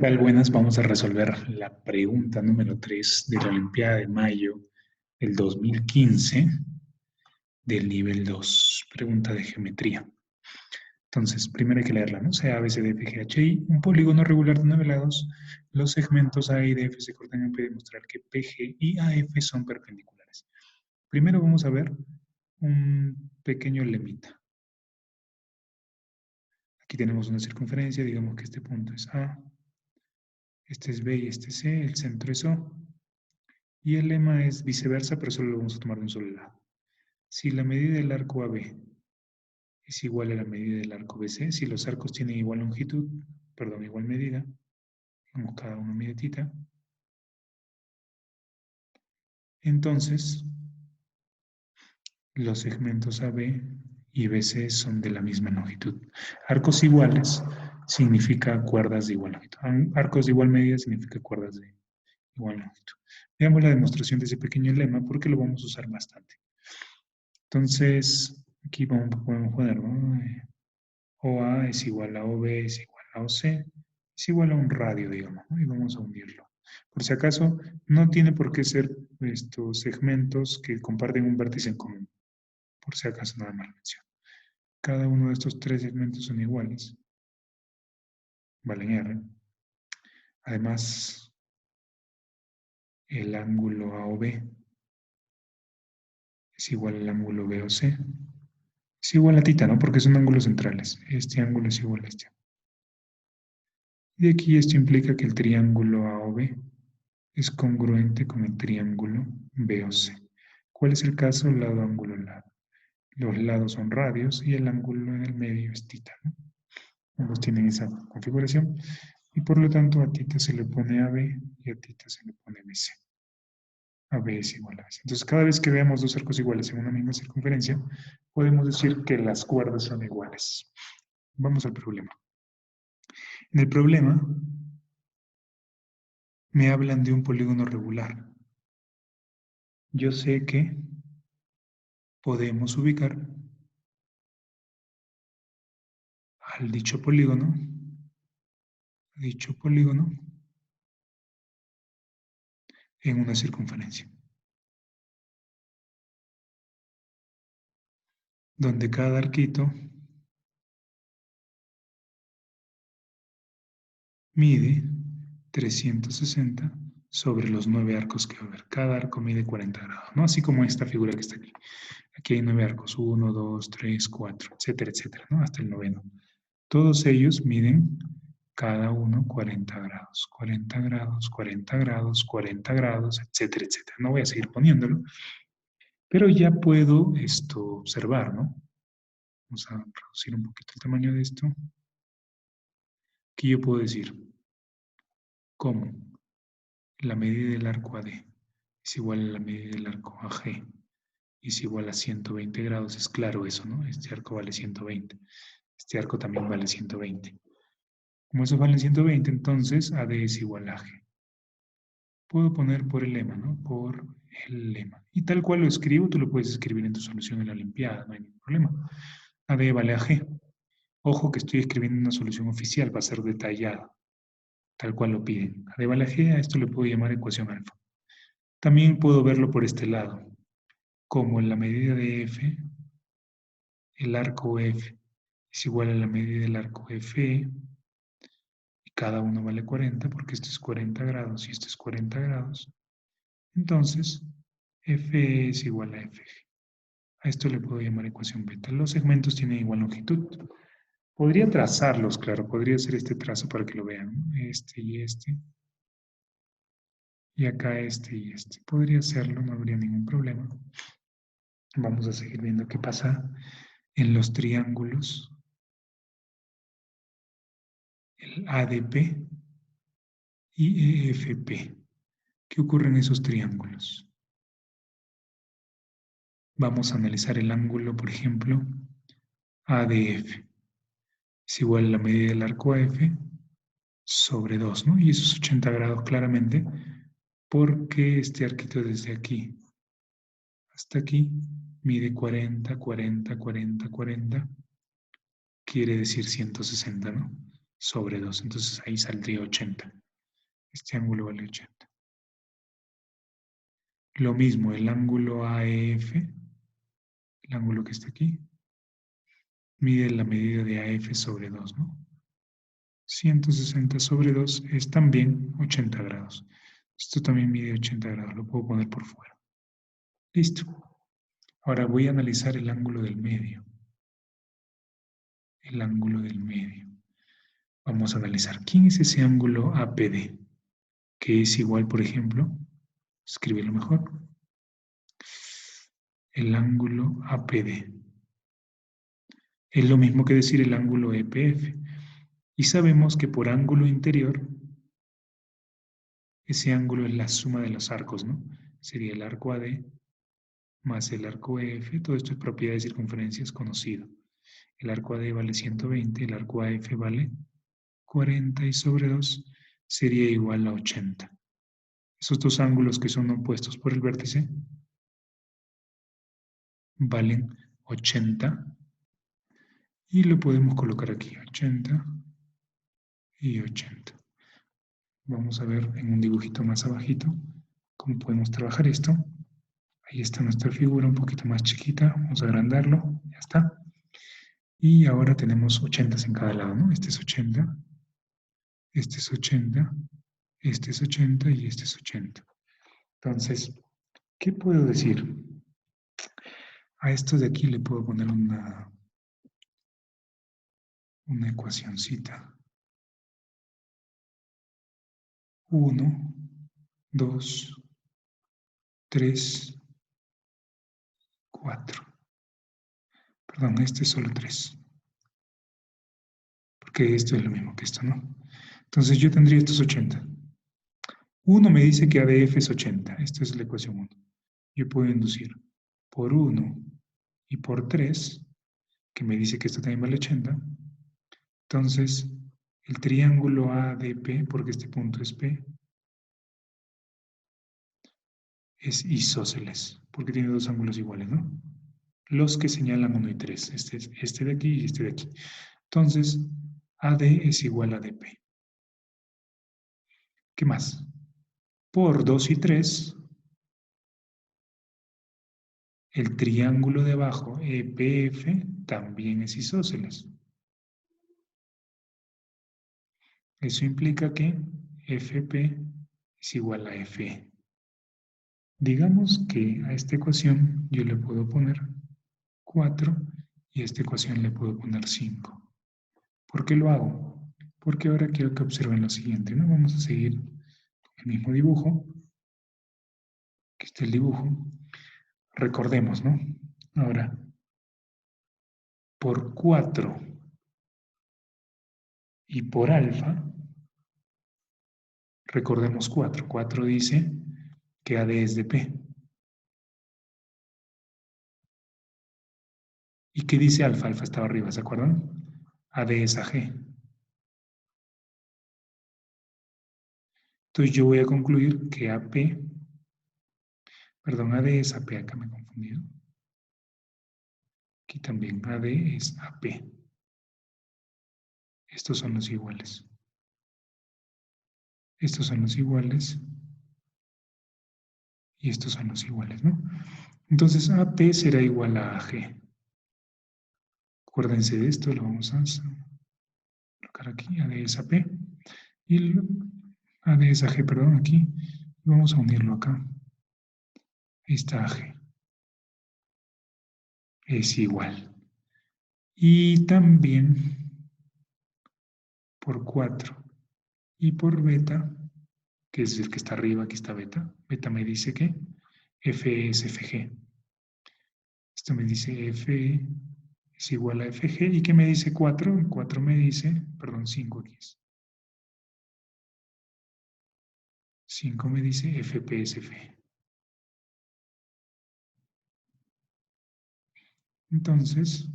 tal? Buenas, vamos a resolver la pregunta número 3 de la Olimpiada de Mayo del 2015 del nivel 2, pregunta de geometría. Entonces, primero hay que leerla, ¿no? Sea A, B, C, D, F, G, H, I, un polígono regular de 9 lados, los segmentos A y D, F se cortan en P y demostrar que PG y AF son perpendiculares. Primero vamos a ver un pequeño lemita. Aquí tenemos una circunferencia, digamos que este punto es A, este es B y este es C, el centro es O. Y el lema es viceversa, pero solo lo vamos a tomar de un solo lado. Si la medida del arco AB es igual a la medida del arco BC, si los arcos tienen igual longitud, perdón, igual medida, digamos cada uno mide θ, entonces los segmentos AB y BC son de la misma longitud. Arcos iguales significa cuerdas de igual longitud. Arcos de igual medida significa cuerdas de igual longitud. Veamos la demostración de ese pequeño lema porque lo vamos a usar bastante. Entonces, aquí podemos poner, ¿no? OA es igual a OB es igual a OC, es igual a un radio, digamos, ¿no? Y vamos a unirlo. Por si acaso, no tiene por qué ser estos segmentos que comparten un vértice en común. Por si acaso, nada más menciono. Cada uno de estos tres segmentos son iguales, valen R. Además, el ángulo AOB es igual al ángulo BOC. Es igual a θ, ¿no? Porque son ángulos centrales. Este ángulo es igual a este. Y aquí esto implica que el triángulo AOB es congruente con el triángulo BOC. ¿Cuál es el caso? Lado, ángulo, lado. Los lados son radios y el ángulo en el medio es θ, ¿no? Ambos tienen esa configuración y por lo tanto a θ se le pone AB y a θ se le pone BC. AB es igual a BC. Entonces cada vez que veamos dos arcos iguales en una misma circunferencia, podemos decir que las cuerdas son iguales. Vamos al problema. En el problema me hablan de un polígono regular. Yo sé que podemos ubicar al dicho polígono en una circunferencia, donde cada arquito mide 360 sobre los 9 arcos que va a haber. Cada arco mide 40 grados, ¿no? Así como esta figura que está aquí. Aquí hay 9 arcos, 1, 2, 3, 4, etcétera, etcétera, ¿no? Hasta el noveno. Todos ellos miden cada uno 40 grados, 40 grados, 40 grados, 40 grados, etcétera, etcétera. No voy a seguir poniéndolo, pero ya puedo observar, ¿no? Vamos a reducir un poquito el tamaño de esto. Aquí yo puedo decir, ¿cómo? La medida del arco AD es igual a la medida del arco AG y es igual a 120 grados. Es claro eso, ¿no? Este arco vale 120. Este arco también vale 120. Como eso vale 120, entonces AD es igual a AG. Puedo poner por el lema, ¿no? Por el lema. Y tal cual lo escribo, tú lo puedes escribir en tu solución en la Olimpiada, no hay ningún problema. AD vale a G. Ojo que estoy escribiendo una solución oficial, va a ser detallada, tal cual lo piden. AD vale a G, a esto le puedo llamar ecuación alfa. También puedo verlo por este lado, como en la medida de F, el arco F es igual a la medida del arco FE, y cada uno vale 40, porque esto es 40 grados y esto es 40 grados. Entonces, FE es igual a FG. A esto le puedo llamar ecuación beta. Los segmentos tienen igual longitud. Podría trazarlos, claro, podría hacer este trazo para que lo vean, ¿no? Este y este. Y acá este y este. Podría hacerlo, no habría ningún problema. Vamos a seguir viendo qué pasa en los triángulos. El ADP y EFP. ¿Qué ocurre en esos triángulos? Vamos a analizar el ángulo, por ejemplo, ADF. Es igual a la medida del arco AF sobre 2, ¿no? Y eso es 80 grados claramente, porque este arquito desde aquí hasta aquí mide 40, 40, 40, 40. Quiere decir 160, ¿no? sobre 2. Entonces ahí saldría 80. Este ángulo vale 80. Lo mismo, el ángulo AEF, el ángulo que está aquí, mide la medida de AF sobre 2, ¿no? 160 sobre 2 es también 80 grados. Esto también mide 80 grados, lo puedo poner por fuera. Listo. Ahora voy a analizar el ángulo del medio. El ángulo del medio. Vamos a analizar quién es ese ángulo APD, que es igual, por ejemplo, escribirlo mejor, el ángulo APD. Es lo mismo que decir el ángulo EPF. Y sabemos que por ángulo interior, ese ángulo es la suma de los arcos, ¿no? Sería el arco AD más el arco EF. Todo esto es propiedad de circunferencias conocido. El arco AD vale 120, el arco AF vale 40 y sobre 2 sería igual a 80. Esos dos ángulos que son opuestos por el vértice valen 80 y lo podemos colocar aquí, 80 y 80. Vamos a ver en un dibujito más abajito cómo podemos trabajar esto. Ahí está nuestra figura un poquito más chiquita, vamos a agrandarlo, ya está. Y ahora tenemos 80 en cada lado, ¿no? Este es 80, este es 80, este es 80 y este es 80. Entonces, ¿qué puedo decir? A esto de aquí le puedo poner una ecuacioncita. 1, 2, 3, 4. Perdón, este es solo 3. Porque esto es lo mismo que esto, ¿no? Entonces yo tendría estos 80. 1 me dice que ADF es 80. Esta es la ecuación 1. Yo puedo inducir por 1 y por 3, que me dice que esto también vale 80. Entonces, el triángulo ADP, porque este punto es P, es isósceles, porque tiene dos ángulos iguales, ¿no? Los que señalan 1 y 3, este de aquí y este de aquí. Entonces, AD es igual a DP. ¿Qué más? Por 2 y 3, el triángulo de abajo, EPF, también es isósceles. Eso implica que FP es igual a FE. Digamos que a esta ecuación yo le puedo poner 4 y a esta ecuación le puedo poner 5. ¿Por qué lo hago? Porque ahora quiero que observen lo siguiente, ¿no? Vamos a seguir el mismo dibujo. Aquí está el dibujo. Recordemos, ¿no? Ahora, por 4 y por alfa, recordemos 4. 4 dice que AD es de P. ¿Y qué dice alfa? Alfa estaba arriba, ¿se acuerdan? AD es AG. Entonces yo voy a concluir que AP, perdón, AD es AP, acá me he confundido. Aquí también AD es AP. Estos son los iguales. Estos son los iguales. Y estos son los iguales, ¿no? Entonces AP será igual a AG. Acuérdense de esto, lo vamos a colocar aquí, AD es AP. Y AD es AG, perdón, aquí. Vamos a unirlo acá. Ahí está AG. Es igual. Y también por 4 y por beta, que es el que está arriba, aquí está beta. Beta me dice que F es FG. Esto me dice F es igual a FG. ¿Y qué me dice 4? 4 me dice, perdón, 5 aquí es. 5 me dice FP es FG. Entonces,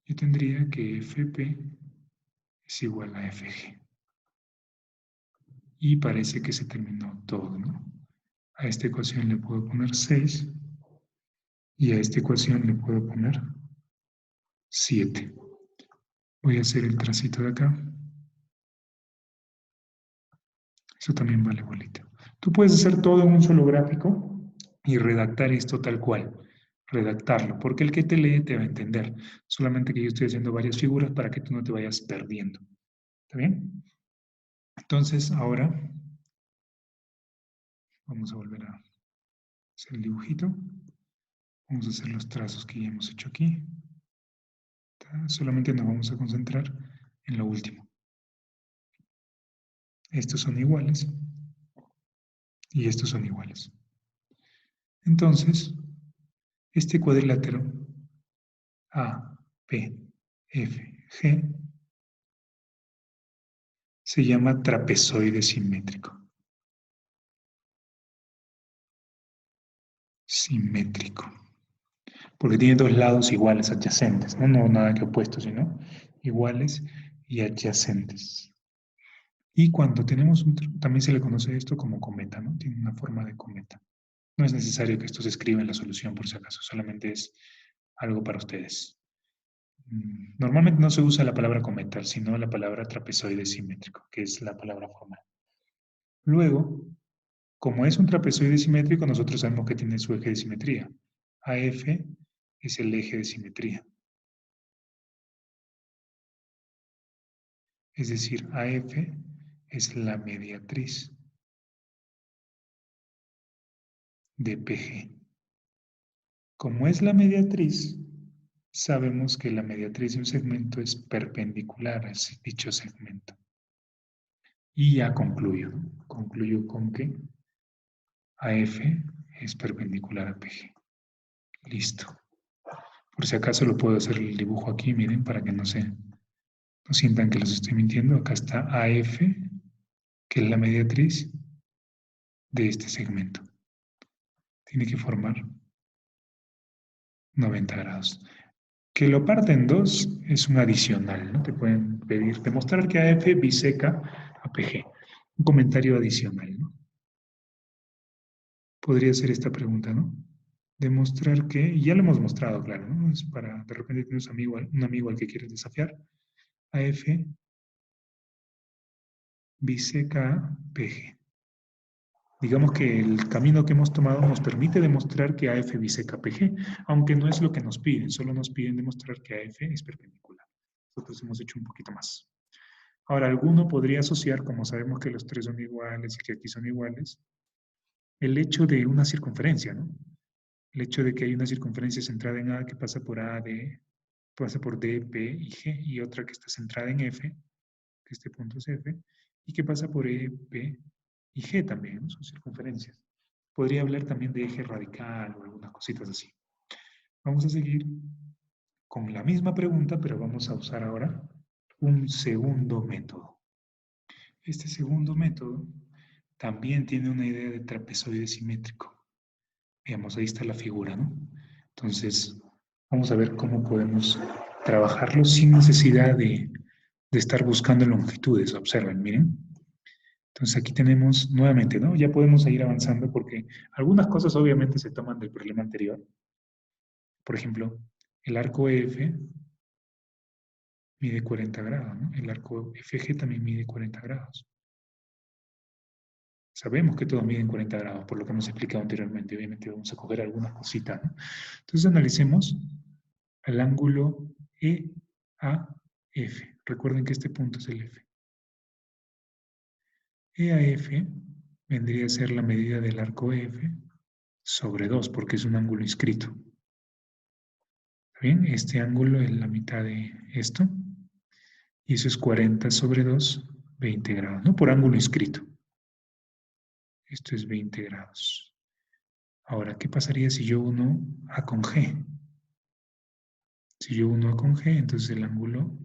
yo tendría que FP es igual a FG. Y parece que se terminó todo, ¿no? A esta ecuación le puedo poner 6 y a esta ecuación le puedo poner 7. Voy a hacer el tracito de acá. Esto también vale bolita. Tú puedes hacer todo en un solo gráfico y redactar esto tal cual. Redactarlo, porque el que te lee te va a entender. Solamente que yo estoy haciendo varias figuras para que tú no te vayas perdiendo. ¿Está bien? Entonces, ahora vamos a volver a hacer el dibujito. Vamos a hacer los trazos que ya hemos hecho aquí. Solamente nos vamos a concentrar en lo último. Estos son iguales y estos son iguales. Entonces, este cuadrilátero A, P, F, G se llama trapezoide simétrico. Simétrico. Porque tiene dos lados iguales, adyacentes. No nada que opuestos, sino iguales y adyacentes. Y cuando tenemos también se le conoce esto como cometa, ¿no? Tiene una forma de cometa. No es necesario que esto se escriba en la solución por si acaso, solamente es algo para ustedes. Normalmente no se usa la palabra cometa, sino la palabra trapezoide simétrico, que es la palabra formal. Luego, como es un trapezoide simétrico, nosotros sabemos que tiene su eje de simetría. AF es el eje de simetría. Es decir, AF es la mediatriz de PG. Como es la mediatriz, sabemos que la mediatriz de un segmento es perpendicular a dicho segmento. Y ya concluyo. Concluyo con que AF es perpendicular a PG. Listo. Por si acaso lo puedo hacer el dibujo aquí, miren, para que no sientan que los estoy mintiendo. Acá está AF, que es la mediatriz de este segmento. Tiene que formar 90 grados. Que lo parte en dos es un adicional, ¿no? Te pueden pedir demostrar que AF biseca a PG. Un comentario adicional, ¿no? Podría ser esta pregunta, ¿no? Demostrar que, y ya lo hemos mostrado, claro, ¿no? Es para, de repente tienes un amigo al que quieres desafiar. AF biseca a PG. Digamos que el camino que hemos tomado nos permite demostrar que AF biseca PG, aunque no es lo que nos piden, solo nos piden demostrar que AF es perpendicular. Nosotros hemos hecho un poquito más. Ahora, alguno podría asociar, como sabemos que los tres son iguales y que aquí son iguales, el hecho de una circunferencia, ¿no? El hecho de que hay una circunferencia centrada en A que pasa por pasa por D, P y G, y otra que está centrada en F, que este punto es F, y que pasa por E, P y G también, ¿no? Son circunferencias. Podría hablar también de eje radical o algunas cositas así. Vamos a seguir con la misma pregunta, pero vamos a usar ahora un segundo método. Este segundo método también tiene una idea de trapezoide simétrico. Veamos, ahí está la figura, ¿no? Entonces, vamos a ver cómo podemos trabajarlo sin necesidad de estar buscando longitudes. Observen, miren. Entonces aquí tenemos nuevamente, ¿no? Ya podemos seguir avanzando porque algunas cosas obviamente se toman del problema anterior. Por ejemplo, el arco EF mide 40 grados, ¿no? El arco FG también mide 40 grados. Sabemos que todos miden 40 grados, por lo que hemos explicado anteriormente. Obviamente vamos a coger algunas cositas, ¿no? Entonces analicemos el ángulo EAF. Recuerden que este punto es el F. EAF vendría a ser la medida del arco EF sobre 2, porque es un ángulo inscrito. ¿Bien? Este ángulo es la mitad de esto. Y eso es 40 sobre 2, 20 grados, ¿no? Por ángulo inscrito. Esto es 20 grados. Ahora, ¿qué pasaría si yo uno A con G? Si yo uno A con G, entonces el ángulo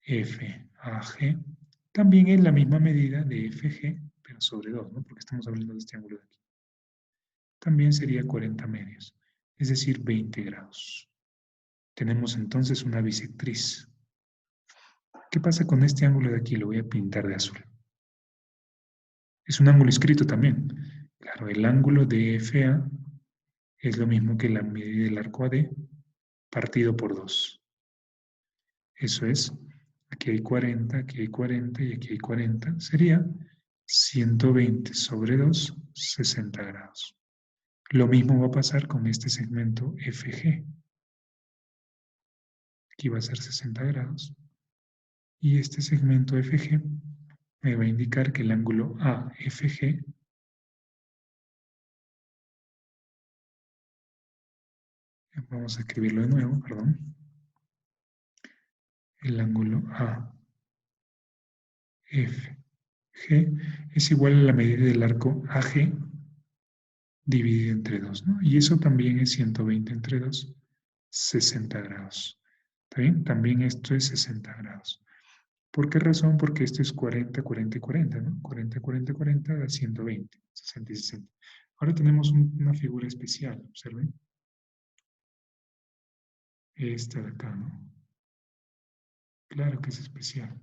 FAG también es la misma medida de FG, pero sobre 2, ¿no? Porque estamos hablando de este ángulo de aquí. También sería 40 medios, es decir, 20 grados. Tenemos entonces una bisectriz. ¿Qué pasa con este ángulo de aquí? Lo voy a pintar de azul. Es un ángulo inscrito también. Claro, el ángulo de FA es lo mismo que la medida del arco AD partido por 2. Eso es, aquí hay 40, aquí hay 40 y aquí hay 40. Sería 120 sobre 2, 60 grados. Lo mismo va a pasar con este segmento FG. Aquí va a ser 60 grados. Y este segmento FG me va a indicar que el ángulo AFG vamos a escribirlo de nuevo, perdón. El ángulo AFG es igual a la medida del arco AG dividido entre 2, ¿no? Y eso también es 120 entre 2, 60 grados. ¿Está bien? También esto es 60 grados. ¿Por qué razón? Porque esto es 40, 40 y 40, ¿no? 40, 40, 40 da 120, 60 y 60. Ahora tenemos una figura especial, observen. Esta de acá, ¿no? Claro que es especial,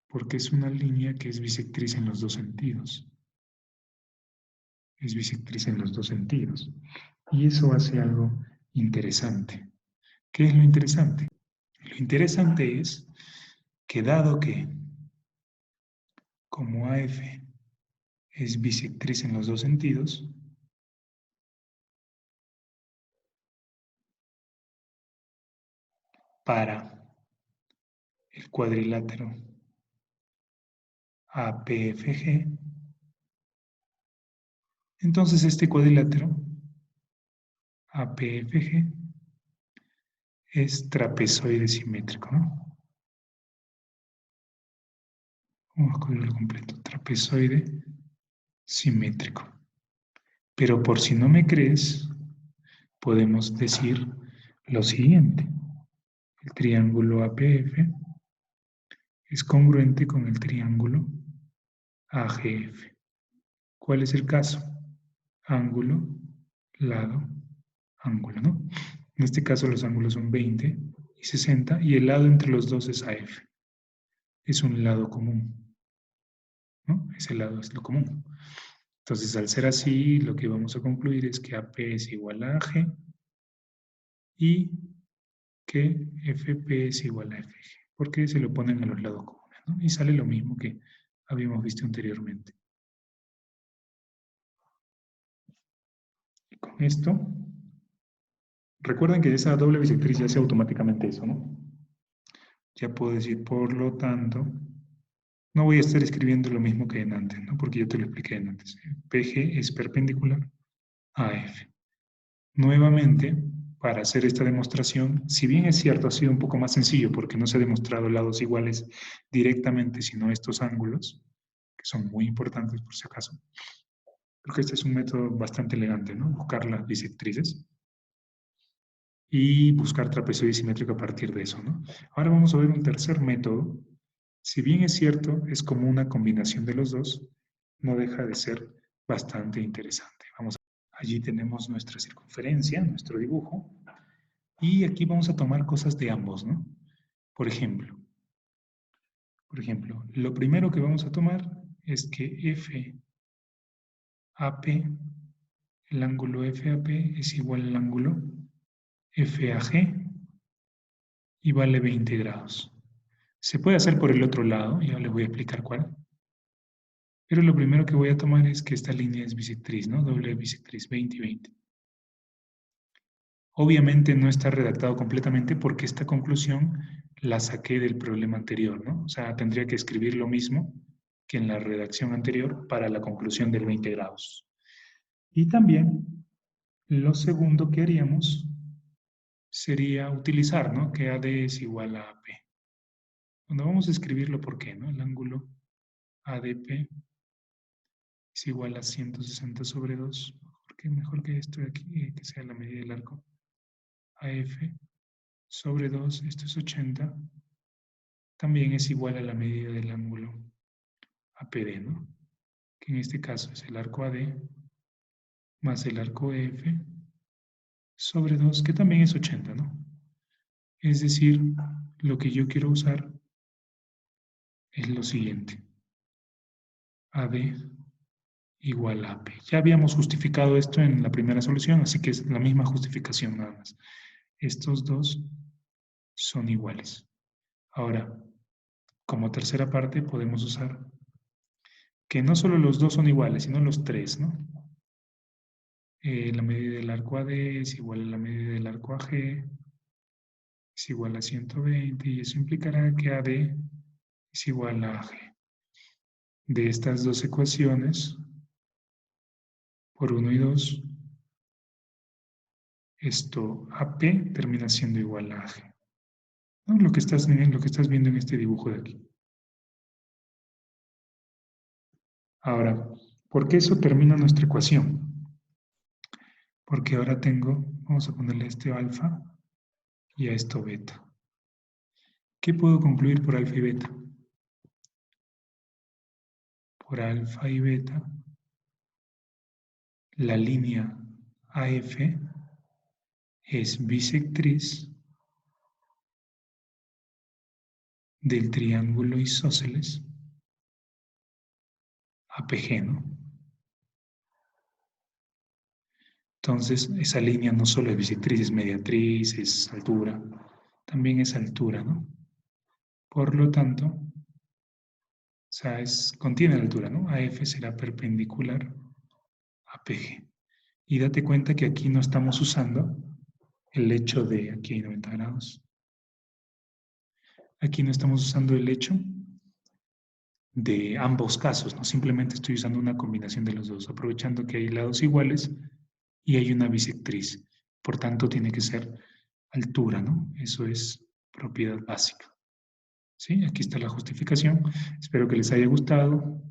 porque es una línea que es bisectriz en los dos sentidos. Es bisectriz en los dos sentidos. Y eso hace algo interesante. ¿Qué es lo interesante? Lo interesante es que dado que, como AF es bisectriz en los dos sentidos, para el cuadrilátero APFG, entonces este cuadrilátero APFG es trapezoide simétrico, ¿no? Vamos a escribirlo completo, trapezoide simétrico. Pero por si no me crees, podemos decir lo siguiente. El triángulo APF es congruente con el triángulo AGF. ¿Cuál es el caso? Ángulo, lado, ángulo, ¿no? En este caso los ángulos son 20 y 60 y el lado entre los dos es AF. Es un lado común, ¿no? Ese lado es lo común. Entonces, al ser así, lo que vamos a concluir es que AP es igual a AG y que FP es igual a FG, porque se lo ponen a los lados comunes, ¿no? Y sale lo mismo que habíamos visto anteriormente. Y con esto, recuerden que esa doble bisectriz ya hace automáticamente eso, ¿no? Ya puedo decir, por lo tanto, no voy a estar escribiendo lo mismo que en antes, ¿no? Porque ya te lo expliqué en antes. PG es perpendicular a F. Nuevamente, para hacer esta demostración, si bien es cierto, ha sido un poco más sencillo porque no se ha demostrado lados iguales directamente, sino estos ángulos, que son muy importantes por si acaso. Creo que este es un método bastante elegante, ¿no? Buscar las bisectrices y buscar trapezoide simétrico a partir de eso, ¿no? Ahora vamos a ver un tercer método. Si bien es cierto, es como una combinación de los dos, no deja de ser bastante interesante. Allí tenemos nuestra circunferencia, nuestro dibujo, y aquí vamos a tomar cosas de ambos, ¿no? Por ejemplo, lo primero que vamos a tomar es que FAP, el ángulo FAP es igual al ángulo FAG y vale 20 grados. Se puede hacer por el otro lado, ya les voy a explicar cuál. Pero lo primero que voy a tomar es que esta línea es bisectriz, ¿no? Doble bisectriz, 20 y 20. Obviamente no está redactado completamente porque esta conclusión la saqué del problema anterior, ¿no? O sea, tendría que escribir lo mismo que en la redacción anterior para la conclusión del 20 grados. Y también lo segundo que haríamos sería utilizar, ¿no? Que AD es igual a AP. Bueno, vamos a escribirlo por qué, ¿no? El ángulo ADP es igual a 160 sobre 2. Mejor que esto de aquí, que sea la medida del arco. AF sobre 2, esto es 80, también es igual a la medida del ángulo APD, ¿no? Que en este caso es el arco AD más el arco EF sobre 2, que también es 80, ¿no? Es decir, lo que yo quiero usar es lo siguiente. AD igual a AP. Ya habíamos justificado esto en la primera solución, así que es la misma justificación nada más. Estos dos son iguales. Ahora, como tercera parte podemos usar que no solo los dos son iguales, sino los tres, ¿no? La medida del arco AD es igual a la medida del arco AG, es igual a 120, y eso implicará que AD es igual a AG. De estas dos ecuaciones, por 1 y 2, esto AP termina siendo igual a AG. ¿No? Lo que estás viendo en este dibujo de aquí. Ahora, ¿por qué eso termina nuestra ecuación? Porque ahora vamos a ponerle este alfa y a esto beta. ¿Qué puedo concluir por alfa y beta? Por alfa y beta, la línea AF es bisectriz del triángulo isósceles APG, ¿no? Entonces, esa línea no solo es bisectriz, es mediatriz, es altura, también es altura, ¿no? Por lo tanto, o sea, contiene la altura, ¿no? AF será perpendicular a PG. Y date cuenta que aquí no estamos usando el hecho de, aquí hay 90 grados, aquí no estamos usando el hecho de ambos casos, ¿no? Simplemente estoy usando una combinación de los dos, aprovechando que hay lados iguales y hay una bisectriz. Por tanto, tiene que ser altura, ¿no? Eso es propiedad básica. ¿Sí? Aquí está la justificación. Espero que les haya gustado.